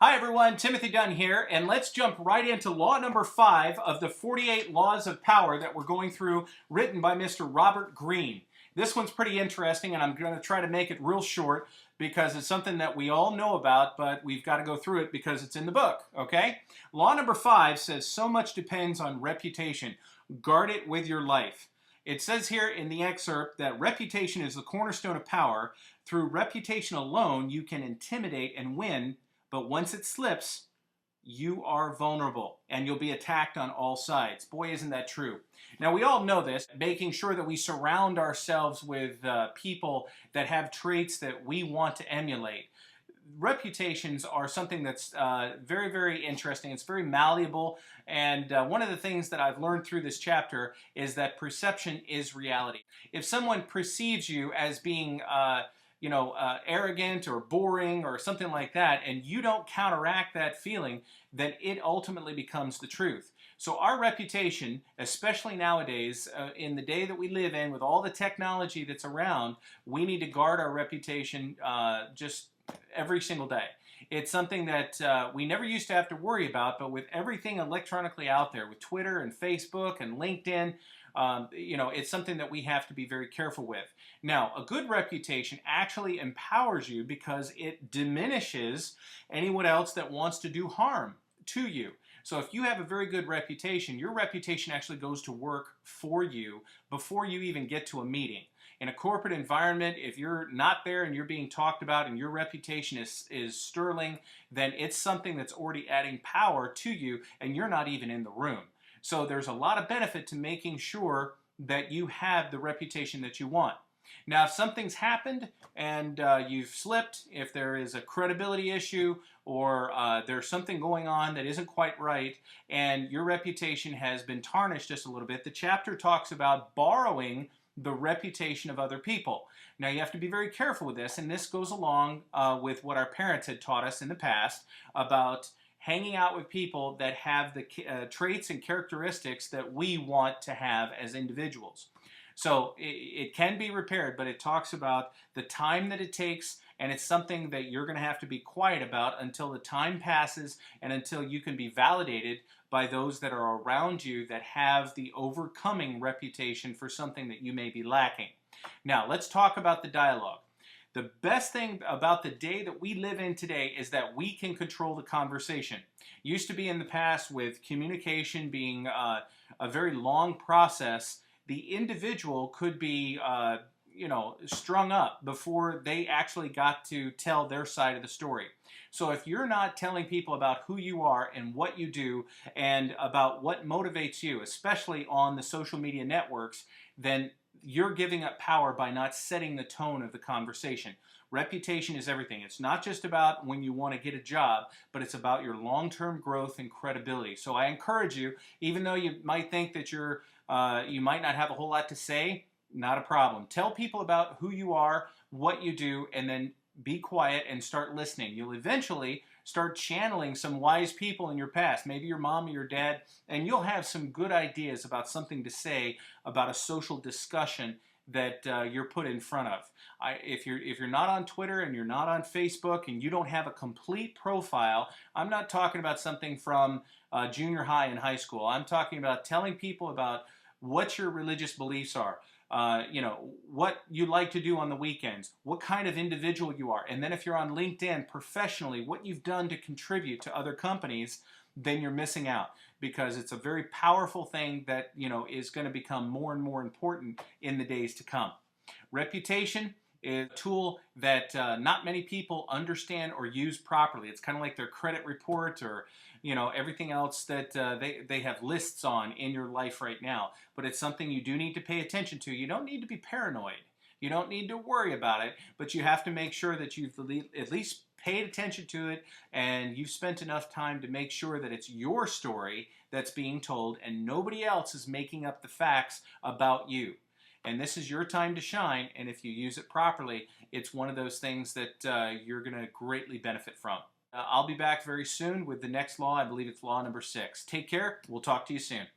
Hi everyone, Timothy Dunn here, and let's jump right into law number 5 of the 48 Laws of Power that we're going through, written by Mr. Robert Greene. This one's pretty interesting, and I'm going to try to make it real short because it's something that we all know about, but we've got to go through it because it's in the book, okay? Law number 5 says, so much depends on reputation. Guard it with your life. It says here in the excerpt that reputation is the cornerstone of power. Through reputation alone, you can intimidate and win. But once it slips, you are vulnerable and you'll be attacked on all sides. Boy, isn't that true. Now, we all know this, making sure that we surround ourselves with people that have traits that we want to emulate. Reputations are something that's very, very interesting. It's very malleable. And one of the things that I've learned through this chapter is that perception is reality. If someone perceives you as being arrogant or boring or something like that, and you don't counteract that feeling, then it ultimately becomes the truth. So our reputation, especially nowadays, in the day that we live in, with all the technology that's around, we need to guard our reputation just every single day. It's something that we never used to have to worry about, but with everything electronically out there, with Twitter and Facebook and LinkedIn, it's something that we have to be very careful with. Now, a good reputation actually empowers you because it diminishes anyone else that wants to do harm to you. So if you have a very good reputation, your reputation actually goes to work for you before you even get to a meeting. In a corporate environment, if you're not there and you're being talked about and your reputation is sterling, then it's something that's already adding power to you and you're not even in the room. So there's a lot of benefit to making sure that you have the reputation that you want. Now, if something's happened and you've slipped, if there is a credibility issue or there's something going on that isn't quite right and your reputation has been tarnished just a little bit, the chapter talks about borrowing the reputation of other people. Now, you have to be very careful with this, and this goes along with what our parents had taught us in the past about hanging out with people that have the traits and characteristics that we want to have as individuals. So it can be repaired, but it talks about the time that it takes, and it's something that you're going to have to be quiet about until the time passes and until you can be validated by those that are around you that have the overcoming reputation for something that you may be lacking. Now, let's talk about the dialogue. The best thing about the day that we live in today is that we can control the conversation. Used to be in the past with communication being a very long process, the individual could be strung up before they actually got to tell their side of the story. So if you're not telling people about who you are and what you do and about what motivates you, especially on the social media networks, then you're giving up power by not setting the tone of the conversation. Reputation is everything. It's not just about when you want to get a job, but it's about your long-term growth and credibility. So I encourage you, even though you might think that you might not have a whole lot to say, not a problem. Tell people about who you are, what you do, and then be quiet and start listening. You'll eventually start channeling some wise people in your past, maybe your mom or your dad, and you'll have some good ideas about something to say about a social discussion that you're put in front of. If you're not on Twitter and you're not on Facebook and you don't have a complete profile, I'm not talking about something from junior high and high school. I'm talking about telling people about what your religious beliefs are. What you like to do on the weekends, what kind of individual you are. And then if you're on LinkedIn professionally, what you've done to contribute to other companies, then you're missing out because it's a very powerful thing that, is going to become more and more important in the days to come. Reputation is a tool that not many people understand or use properly. It's kind of like their credit report or everything else that they have lists on in your life right now. But it's something you do need to pay attention to. You don't need to be paranoid. You don't need to worry about it, but you have to make sure that you've at least paid attention to it and you've spent enough time to make sure that it's your story that's being told and nobody else is making up the facts about you. And this is your time to shine, and if you use it properly, it's one of those things that you're going to greatly benefit from. I'll be back very soon with the next law. I believe it's law number 6. Take care. We'll talk to you soon.